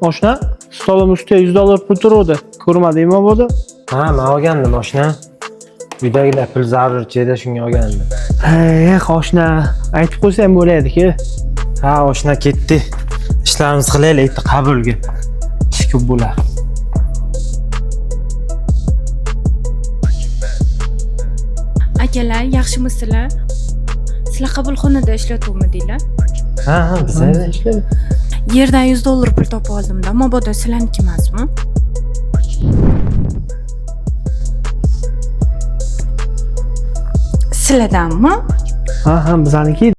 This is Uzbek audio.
Oshna, stolim ustida $100 pul turuvdi. Ko'rmadingmi bo'ldi? Ha, men olgandim oshna. Uydagilar pul zarurchi edi, shunga olgandim. Oshna, aytib qo'ysang bo'laydi-ku. Ha, oshna ketdi. Ishlarimiz qilaylik, qabulga. Ish ko'p bo'lar. Akalar, yaxshimisizlar? Sizlar qabulxonada ishlatuvmidinglar? Ha, bizda ishlaydi. Yerdan $100 pul topib oldim-da, mabodo sizlarniki emasmi? Sizlardanmi? Ha, bizaniki.